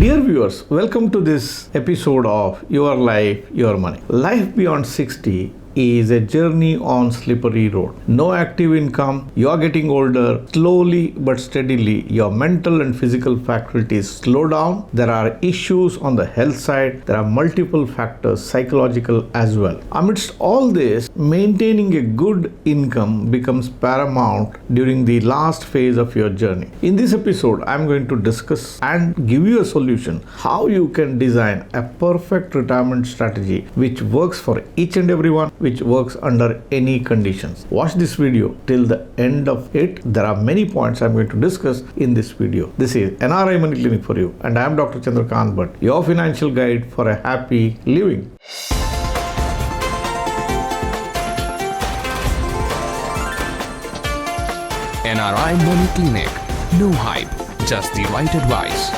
Dear viewers, welcome to this episode of Your Life, Your Money. Life beyond 60 is a journey on slippery road. No active income, you are getting older, slowly but steadily your mental and physical faculties slow down. There are issues on the health side, there are multiple factors, psychological as well. Amidst all this, maintaining a good income becomes paramount during the last phase of your journey. In this episode, I am going to discuss and give you a solution how you can design a perfect retirement strategy which works for each and everyone, which works under any conditions. Watch this video till the end of it. There are many points I'm going to discuss in this video. This is NRI Money Clinic for you, and I am Dr. Chandrakant Bhatt, your financial guide for a happy living. NRI Money Clinic. No hype, just the right advice.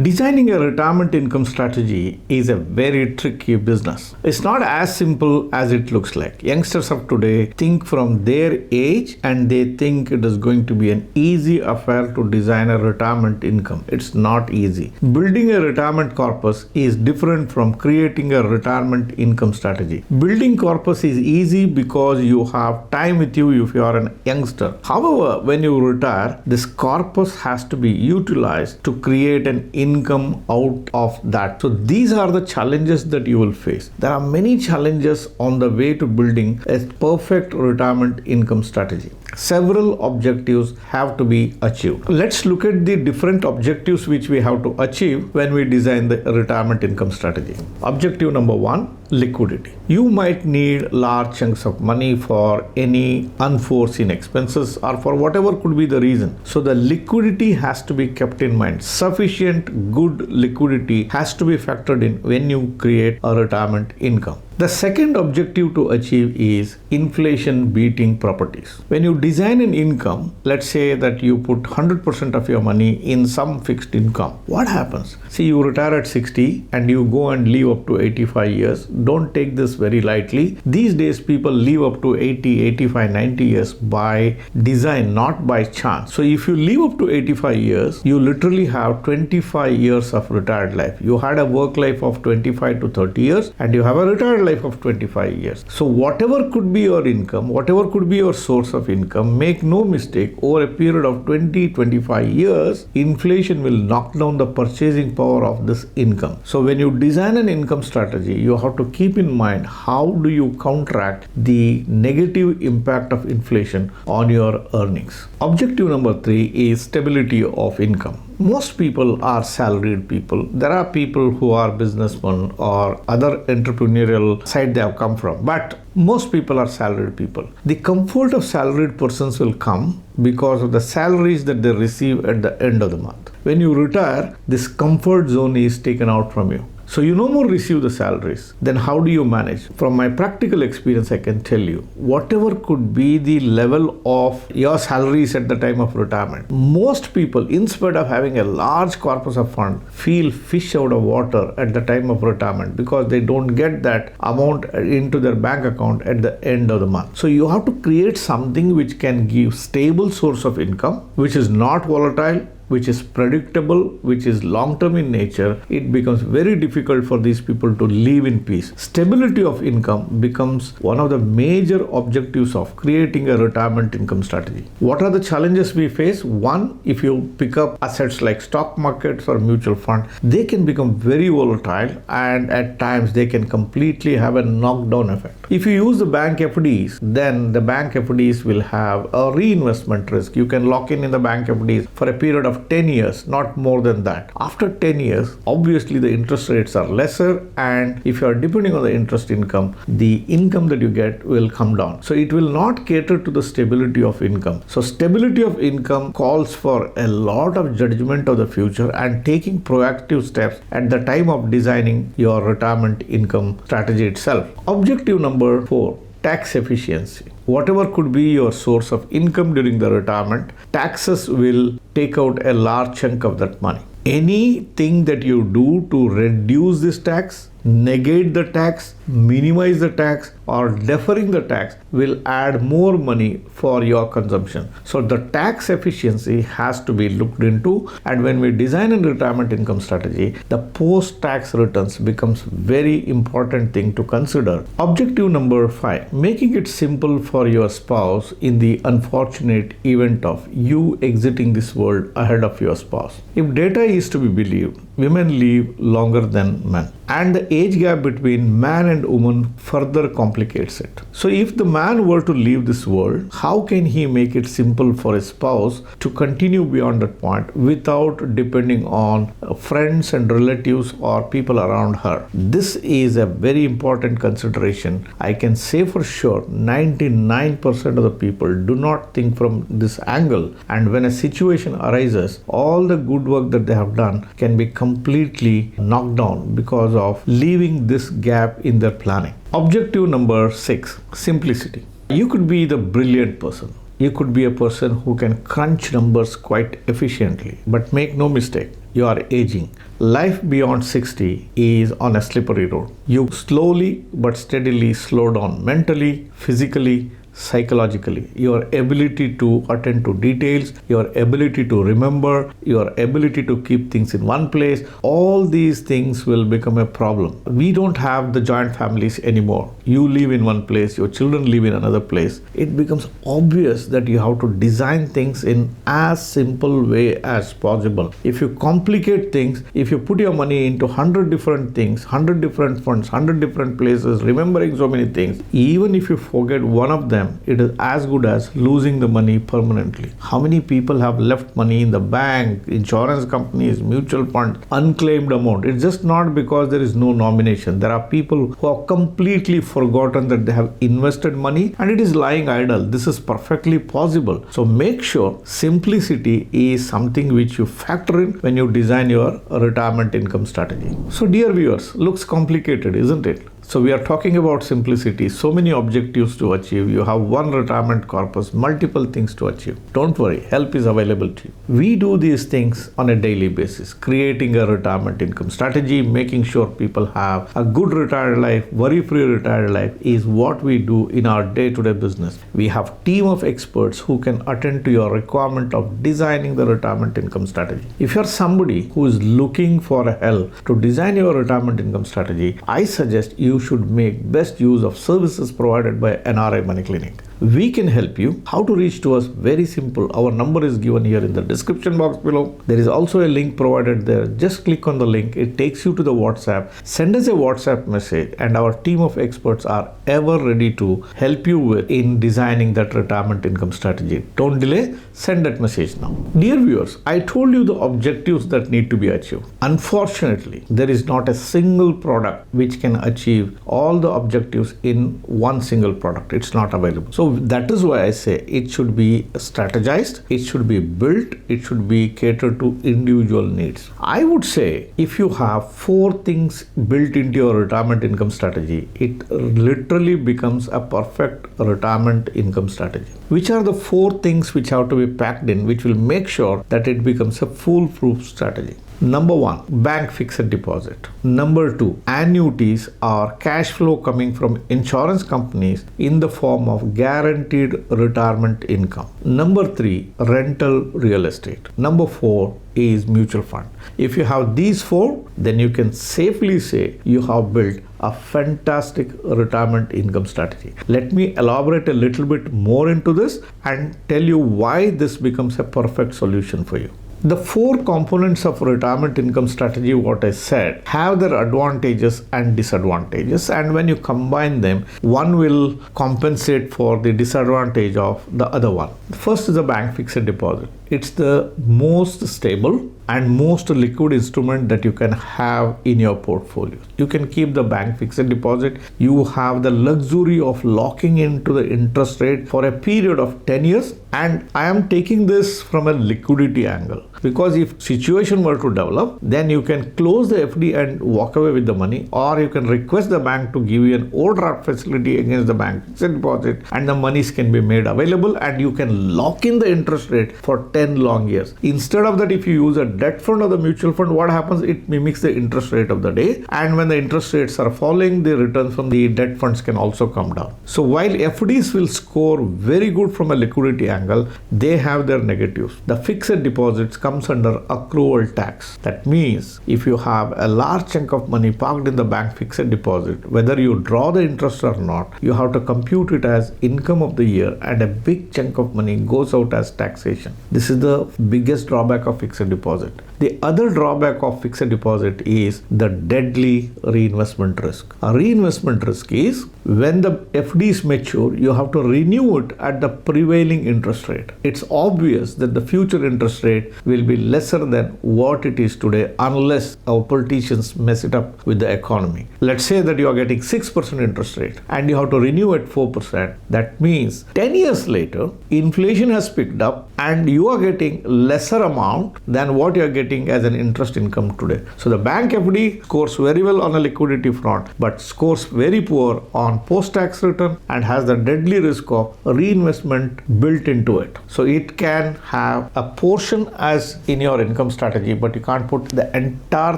Designing a retirement income strategy is a very tricky business. It's not as simple as it looks like. Youngsters of today think from their age and they think it is going to be an easy affair to design a retirement income. It's not easy. Building a retirement corpus is different from creating a retirement income strategy. Building corpus is easy because you have time with you if you are a youngster. However, when you retire, this corpus has to be utilized to create an income out of that. So these are the challenges that you will face. There are many challenges on the way to building a perfect retirement income strategy. Several objectives have to be achieved. Let's look at the different objectives which we have to achieve when we design the retirement income strategy. Objective number one, liquidity. You might need large chunks of money for any unforeseen expenses or for whatever could be the reason. So the liquidity has to be kept in mind. Sufficient good liquidity has to be factored in when you create a retirement income. The second objective to achieve is inflation beating properties. When you design an income, let's say that you put 100% of your money in some fixed income. What happens? See, you retire at 60 and you go and live up to 85 years. Don't take this very lightly. These days people live up to 80, 85, 90 years by design, not by chance. So if you live up to 85 years, you literally have 25 years of retired life. You had a work life of 25 to 30 years and you have a retired life of 25 years. So whatever could be your income, whatever could be your source of income, make no mistake, over a period of 20-25 years, inflation will knock down the purchasing power of this income. So when you design an income strategy, you have to keep in mind how do you counteract the negative impact of inflation on your earnings. Objective number 3 is stability of income. Most people are salaried people. There are people who are businessmen or other entrepreneurial side they have come from. But most people are salaried people. The comfort of salaried persons will come because of the salaries that they receive at the end of the month. When you retire, this comfort zone is taken out from you. So you no more receive the salaries. Then how do you manage? From my practical experience, I can tell you, whatever could be the level of your salaries at the time of retirement, most people, in spite of having a large corpus of fund, feel fish out of water at the time of retirement because they don't get that amount into their bank account at the end of the month. So you have to create something which can give stable source of income, which is not volatile, which is predictable, which is long-term in nature. It becomes very difficult for these people to live in peace. Stability of income becomes one of the major objectives of creating a retirement income strategy. What are the challenges we face? One, if you pick up assets like stock markets or mutual fund, they can become very volatile and at times they can completely have a knockdown effect. If you use the bank FDs, then the bank FDs will have a reinvestment risk. You can lock in the bank FDs for a period of 10 years, not more than that. After 10 years, obviously the interest rates are lesser, and if you are depending on the interest income, the income that you get will come down. So it will not cater to the stability of income. So stability of income calls for a lot of judgment of the future and taking proactive steps at the time of designing your retirement income strategy itself. Objective number 4, tax efficiency. Whatever could be your source of income during the retirement, taxes will take out a large chunk of that money. Anything that you do to reduce this tax negate the tax, minimize the tax, or deferring the tax will add more money for your consumption. So the tax efficiency has to be looked into, and when we design a retirement income strategy, the post-tax returns becomes very important thing to consider. Objective number 5, making it simple for your spouse in the unfortunate event of you exiting this world ahead of your spouse. If data is to be believed, women live longer than men, and the age gap between man and woman further complicates it. So if the man were to leave this world, how can he make it simple for his spouse to continue beyond that point without depending on friends and relatives or people around her? This is a very important consideration. I can say for sure 99% of the people do not think from this angle, and when a situation arises, all the good work that they have done can be completely knocked down because of leaving this gap in their planning. Objective number 6, simplicity. You could be the brilliant person. You could be a person who can crunch numbers quite efficiently, but make no mistake, you are aging. Life beyond 60 is on a slippery road. You slowly but steadily slow down mentally, physically, psychologically. Your ability to attend to details, your ability to remember, your ability to keep things in one place, all these things will become a problem. We don't have the joint families anymore. You live in one place, your children live in another place. It becomes obvious that you have to design things in as simple way as possible. If you complicate things, if you put your money into 100 different things, 100 different funds, 100 different places, remembering so many things, even if you forget one of them, it is as good as losing the money permanently. How many people have left money in the bank, insurance companies, mutual funds, unclaimed amount? It's just not because there is no nomination. There are people who have completely forgotten that they have invested money and it is lying idle. This is perfectly possible. So make sure simplicity is something which you factor in when you design your retirement income strategy. So dear viewers, looks complicated, isn't it? So we are talking about simplicity, so many objectives to achieve. You have one retirement corpus, multiple things to achieve. Don't worry, help is available to you. We do these things on a daily basis, creating a retirement income strategy, making sure people have a good retired life, worry-free retired life is what we do in our day-to-day business. We have a team of experts who can attend to your requirement of designing the retirement income strategy. If you're somebody who is looking for help to design your retirement income strategy, I suggest you should make best use of services provided by NRI Money Clinic. We can help you. How to reach to us? Very simple. Our number is given here in the description box below. There is also a link provided there. Just click on the link. It takes you to the WhatsApp. Send us a WhatsApp message and our team of experts are ever ready to help you with in designing that retirement income strategy. Don't delay. Send that message now. Dear viewers, I told you the objectives that need to be achieved. Unfortunately, there is not a single product which can achieve all the objectives in one single product. It's not available. So that is why I say it should be strategized, it should be built, it should be catered to individual needs. I would say if you have 4 things built into your retirement income strategy, it literally becomes a perfect retirement income strategy. Which are the 4 things which have to be packed in, which will make sure that it becomes a foolproof strategy? Number 1, bank fixed deposit. Number 2, annuities or cash flow coming from insurance companies in the form of guaranteed retirement income. Number 3, rental real estate. Number 4 is mutual fund. If you have these 4, then you can safely say you have built a fantastic retirement income strategy. Let me elaborate a little bit more into this and tell you why this becomes a perfect solution for you. The 4 components of retirement income strategy, what I said, have their advantages and disadvantages, and when you combine them, one will compensate for the disadvantage of the other one. First is the bank fixed deposit. It's the most stable and most liquid instrument that you can have in your portfolio. You can keep the bank fixed deposit. You have the luxury of locking into the interest rate for a period of 10 years. And I am taking this from a liquidity angle. because if situation were to develop, then you can close the FD and walk away with the money, or you can request the bank to give you an overdraft facility against the bank fixed deposit, and the monies can be made available and you can lock in the interest rate for 10 long years. Instead of that, if you use a debt fund or the mutual fund, what happens? It mimics the interest rate of the day, and when the interest rates are falling, the returns from the debt funds can also come down. So while FDs will score very good from a liquidity angle, they have their negatives. The fixed deposits comes under accrual tax. That means if you have a large chunk of money parked in the bank fixed deposit, whether you draw the interest or not, you have to compute it as income of the year, and a big chunk of money goes out as taxation. This is the biggest drawback of fixed deposit. The other drawback of fixed deposit is the deadly reinvestment risk. A reinvestment risk is when the FDs mature, you have to renew it at the prevailing interest rate. It's obvious that the future interest rate will be lesser than what it is today unless our politicians mess it up with the economy. Let's say that you are getting 6% interest rate and you have to renew at 4%. That means 10 years later, inflation has picked up and you are getting lesser amount than what you are getting as an interest income today. So the bank FD scores very well on a liquidity front, but scores very poor on post-tax return and has the deadly risk of reinvestment built into it. So it can have a portion as in your income strategy, but you can't put the entire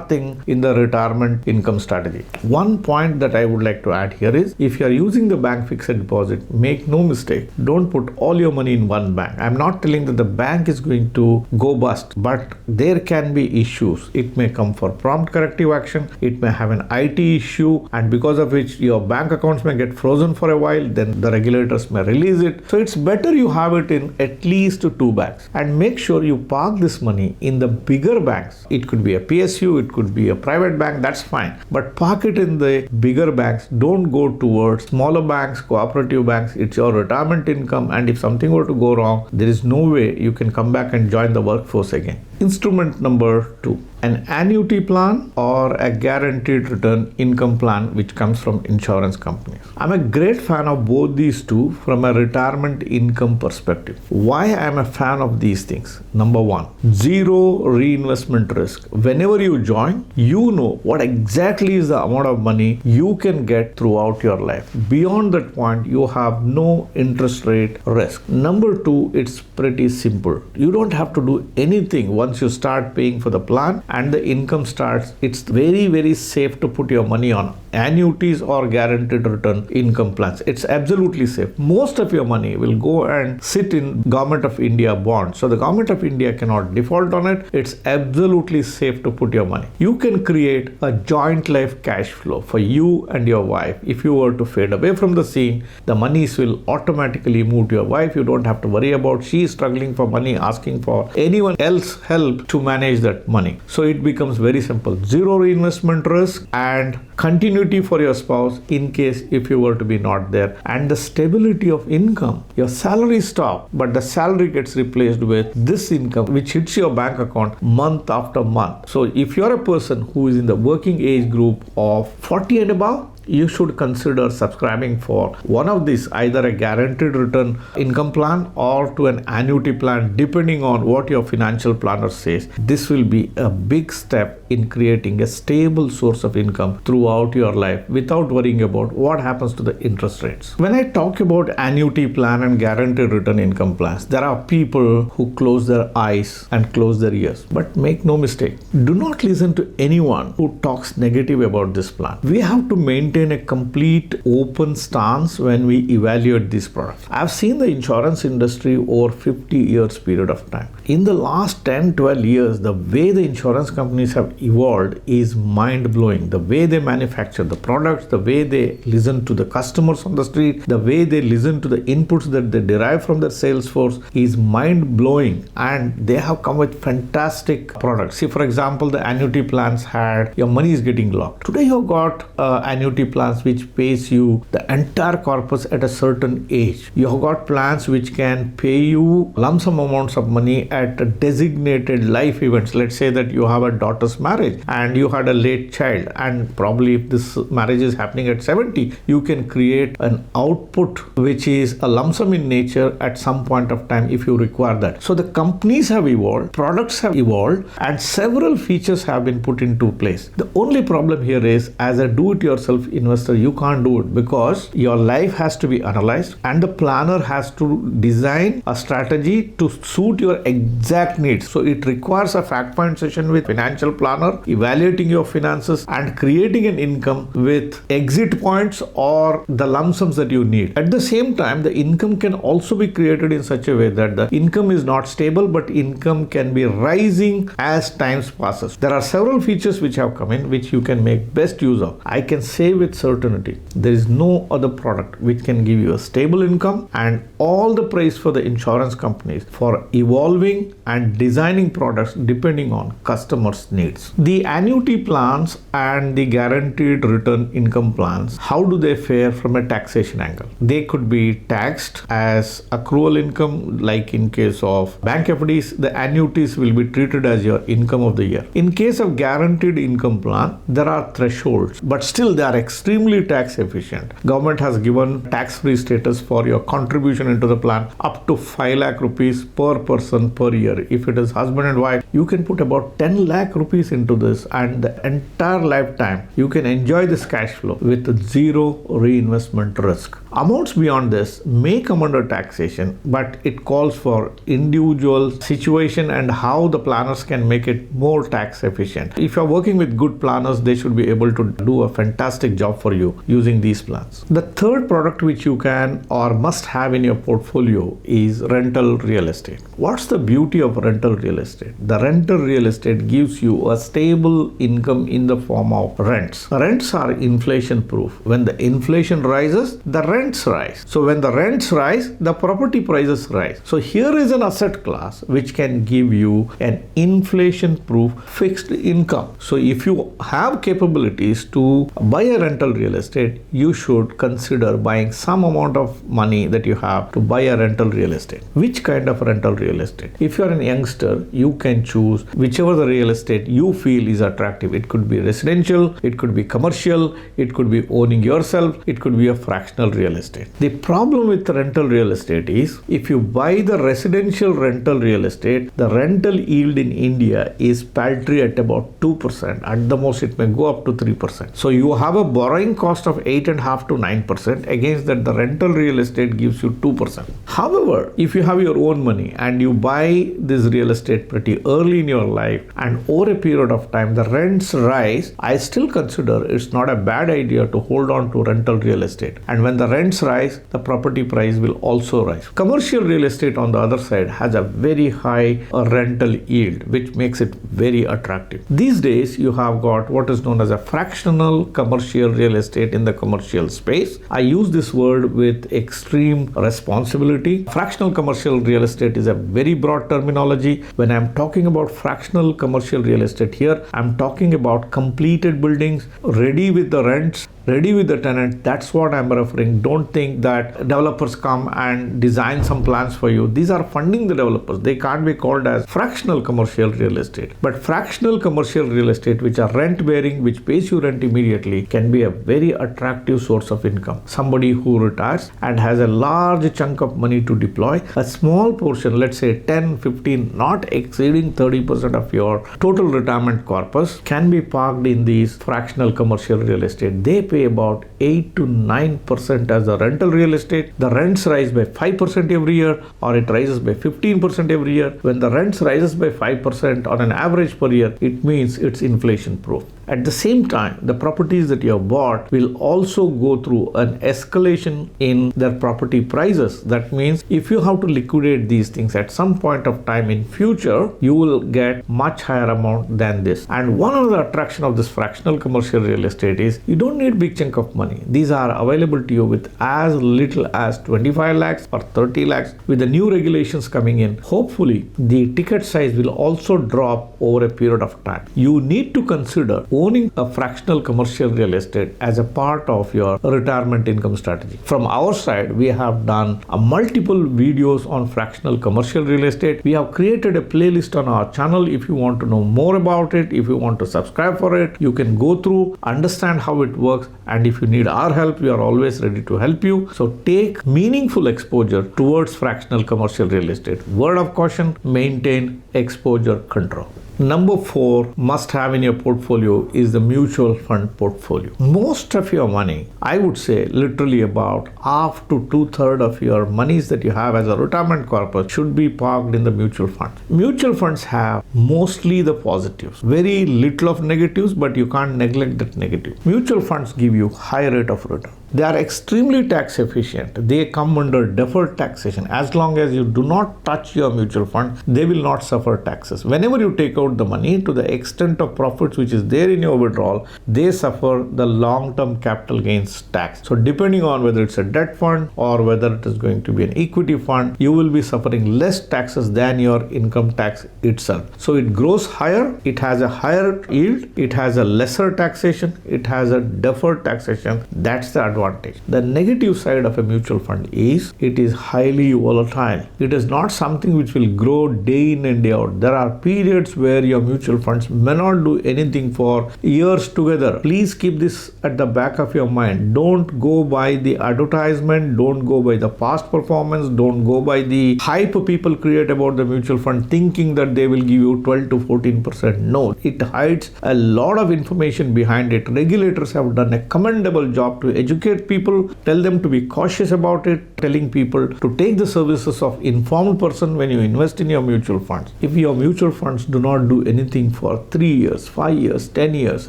thing in the retirement income strategy. One point that I would like to add here is, if you are using the bank fixed deposit, make no mistake, don't put all your money in one bank. I'm not telling that the bank is going to go bust, but there can be issues. It may come for prompt corrective action, it may have an IT issue, and because of which your bank accounts may get frozen for a while, then the regulators may release it. So it's better you have it in at least 2 banks, and make sure you park this money in the bigger banks. It could be a PSU, it could be a private bank, that's fine, but park it in the bigger banks. Don't go towards smaller banks, cooperative banks. It's your retirement income, and if something were to go wrong, there is no way you can come back and join the workforce again. Instrument number 2, an annuity plan or a guaranteed return income plan which comes from insurance companies. I'm a great fan of both these two from a retirement income perspective. Why I'm a fan of these things? Number 1, zero reinvestment risk. Whenever you join, you know what exactly is the amount of money you can get throughout your life. Beyond that point, you have no interest rate risk. Number 2, it's pretty simple. You don't have to do anything once you start paying for the plan and the income starts. It's very safe to put your money on annuities or guaranteed return income plans. It's absolutely safe. Most of your money will go and sit in Government of India bonds. So the Government of India cannot default on it. It's absolutely safe to put your money. You can create a joint life cash flow for you and your wife. If you were to fade away from the scene, the monies will automatically move to your wife. You don't have to worry about she is struggling for money, asking for anyone else help to manage that money. So it becomes very simple. Zero reinvestment risk and continuity for your spouse in case if you were to be not there, and the stability of income. Your salary stops, but the salary gets replaced with this income which hits your bank account month after month. So if you're a person who is in the working age group of 40 and above, you should consider subscribing for one of these, either a guaranteed return income plan or to an annuity plan, depending on what your financial planner says. This will be a big step in creating a stable source of income throughout your life without worrying about what happens to the interest rates. When I talk about annuity plan and guaranteed return income plans, there are people who close their eyes and close their ears. But make no mistake, do not listen to anyone who talks negative about this plan. We have to maintain a complete open stance when we evaluate these products. I've seen the insurance industry over 50 years period of time. In the last 10-12 years, the way the insurance companies have evolved is mind-blowing. The way they manufacture the products, the way they listen to the customers on the street, the way they listen to the inputs that they derive from their sales force is mind-blowing, and they have come with fantastic products. See, for example, the annuity plans had your money is getting locked. Today you've got annuity plans which pays you the entire corpus at a certain age. You have got plans which can pay you lump sum amounts of money at designated life events. Let's say that you have a daughter's marriage and you had a late child, and probably if this marriage is happening at 70, you can create an output which is a lump sum in nature at some point of time if you require that. So the companies have evolved, products have evolved, and several features have been put into place. The only problem here is, as a do-it-yourself investor, you can't do it because your life has to be analyzed and the planner has to design a strategy to suit your exact needs. So it requires a fact find session with financial planner, evaluating your finances and creating an income with exit points or the lump sums that you need. At the same time, the income can also be created in such a way that the income is not stable, but income can be rising as time passes. There are several features which have come in which you can make best use of. I can say with certainty, there is no other product which can give you a stable income, and all the praise for the insurance companies for evolving and designing products depending on customers' needs. The annuity plans and the guaranteed return income plans, how do they fare from a taxation angle? They could be taxed as accrual income, like in case of bank FDs, the annuities will be treated as your income of the year. In case of guaranteed income plan, there are thresholds, but still they are extremely tax efficient. Government has given tax-free status for your contribution into the plan up to 5 lakh rupees per person per year. If it is husband and wife, you can put about 10 lakh rupees into this, and the entire lifetime you can enjoy this cash flow with zero reinvestment risk. Amounts beyond this may come under taxation, but it calls for individual situation and how the planners can make it more tax efficient. If you're working with good planners, they should be able to do a fantastic job for you using these plans. The third product which you can or must have in your portfolio is rental real estate. What's the beauty of rental real estate? The rental real estate gives you a stable income in the form of rents. Rents are inflation proof. When the inflation rises, the rents rise. So when the rents rise, the property prices rise. So here is an asset class which can give you an inflation proof fixed income. So if you have capabilities to buy a rental real estate, you should consider buying some amount of money that you have to buy a rental real estate. Which kind of rental real estate? If you are a youngster, you can choose whichever the real estate you feel is attractive. It could be residential, it could be commercial, it could be owning yourself, it could be a fractional real estate. The problem with rental real estate is, if you buy the residential rental real estate, the rental yield in India is paltry at about 2%. At the most, it may go up to 3%. So you have a borrowing cost of 8.5% to 9%. Against that, the rental real estate gives you 2%. However, if you have your own money and you buy this real estate pretty early in your life and over a period of time the rents rise, I still consider it's not a bad idea to hold on to rental real estate. And when the rents rise, the property price will also rise. Commercial real estate on the other side has a very high rental yield, which makes it very attractive. These days, you have got what is known as a fractional commercial real estate in the commercial space. I use this word with extreme responsibility. Fractional commercial real estate is a very broad terminology. When I'm talking about fractional commercial real estate here, I'm talking about completed buildings, ready with the rents, ready with the tenant. That's what I'm referring. Don't think that developers come and design some plans for you. These are funding the developers. They can't be called as fractional commercial real estate. But fractional commercial real estate, which are rent bearing, which pays you rent immediately, can be a very attractive source of income. Somebody who retires and has a large chunk of money to deploy, a small portion, let's say 10, 15, not exceeding 30% of your total retirement corpus, can be parked in these fractional commercial real estate. They pay about 8 to 9% as the rental real estate. The rents rise by 5% every year, or it rises by 15% every year. When the rents rises by 5% on an average per year, it means it's inflation proof. At the same time, the properties that you have bought will also go through an escalation in their property prices. That means if you have to liquidate these things at some point of time in future, you will get much higher amount than this. And one of the attraction of this fractional commercial real estate is you don't need big chunk of money. These are available to you with as little as 25 lakhs or 30 lakhs. With the new regulations coming in, hopefully the ticket size will also drop over a period of time. You need to consider owning a fractional commercial real estate as a part of your retirement income strategy. From our side, we have done multiple videos on fractional commercial real estate. We have created a playlist on our channel. If you want to know more about it, if you want to subscribe for it, you can go through, understand how it works, and if you need our help, we are always ready to help you. So take meaningful exposure towards fractional commercial real estate. Word of caution, maintain exposure control. Number 4 must have in your portfolio is the mutual fund portfolio. Most of your money, I would say literally about half to 2/3 of your monies that you have as a retirement corpus should be parked in the mutual funds. Mutual funds have mostly the positives, very little of negatives, but you can't neglect that negative. Mutual funds give you high rate of return. They are extremely tax efficient. They come under deferred taxation. As long as you do not touch your mutual fund, they will not suffer taxes. Whenever you take out the money, to the extent of profits which is there in your withdrawal, they suffer the long-term capital gains tax. So depending on whether it's a debt fund or whether it is going to be an equity fund, you will be suffering less taxes than your income tax itself. So it grows higher, it has a higher yield, it has a lesser taxation, it has a deferred taxation. That's the advantage. The negative side of a mutual fund is it is highly volatile. It is not something which will grow day in and day out. There are periods where your mutual funds may not do anything for years together. Please keep this at the back of your mind. Don't go by the advertisement, don't go by the past performance, don't go by the hype people create about the mutual fund thinking that they will give you 12 to 14%. No, it hides a lot of information behind it. Regulators have done a commendable job to educate people, tell them to be cautious about it, telling people to take the services of informed person when you invest in your mutual funds. If your mutual funds do not do anything for 3 years, 5 years, 10 years,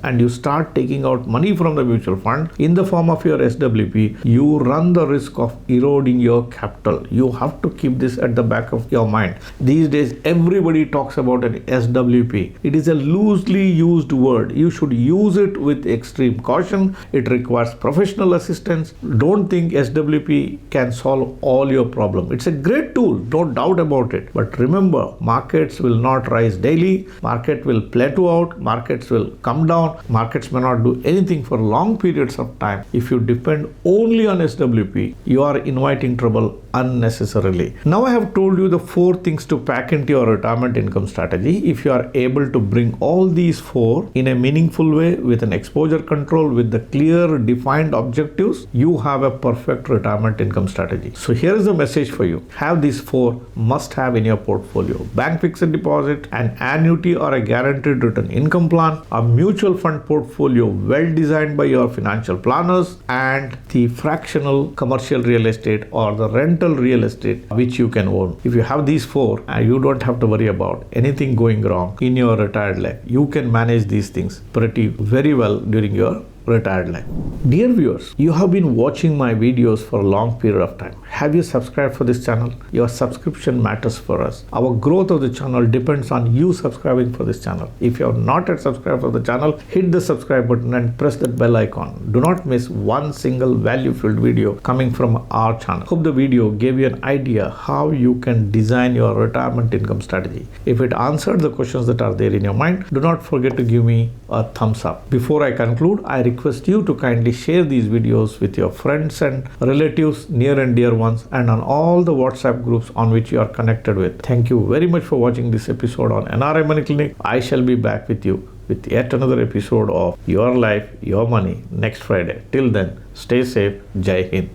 and you start taking out money from the mutual fund in the form of your SWP, you run the risk of eroding your capital. You have to keep this at the back of your mind. These days, everybody talks about an SWP. It is a loosely used word. You should use it with extreme caution. It requires professional assistance. Don't think SWP can solve all your problem. It's a great tool, no doubt about it. But remember, markets will not rise daily. Market will plateau out. Markets will come down. Markets may not do anything for long periods of time. If you depend only on SWP, you are inviting trouble unnecessarily. Now I have told you the 4 things to pack into your retirement income strategy. If you are able to bring all these 4 in a meaningful way with an exposure control, with the clear defined objectives, you have a perfect retirement income strategy. So here is the message for you. Have these 4 must have in your portfolio: bank fixed deposit, an annuity or a guaranteed return income plan, a mutual fund portfolio well designed by your financial planners, and the fractional commercial real estate or the rental real estate which you can own. If you have these 4, you don't have to worry about anything going wrong in your retired life. You can manage these things pretty very well during your retired life. Dear viewers, you have been watching my videos for a long period of time. Have you subscribed for this channel? Your subscription matters for us. Our growth of the channel depends on you subscribing for this channel. If you have not yet subscribed for the channel, hit the subscribe button and press that bell icon. Do not miss one single value-filled video coming from our channel. Hope the video gave you an idea how you can design your retirement income strategy. If it answered the questions that are there in your mind, do not forget to give me a thumbs up. Before I conclude, I request you to kindly share these videos with your friends and relatives, near and dear ones, and on all the WhatsApp groups on which you are connected with. Thank you very much for watching this episode on NRI Money Clinic. I shall be back with you with yet another episode of Your Life, Your Money next Friday. Till then, stay safe. Jai Hind.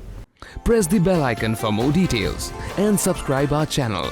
Press the bell icon for more details and subscribe our channel.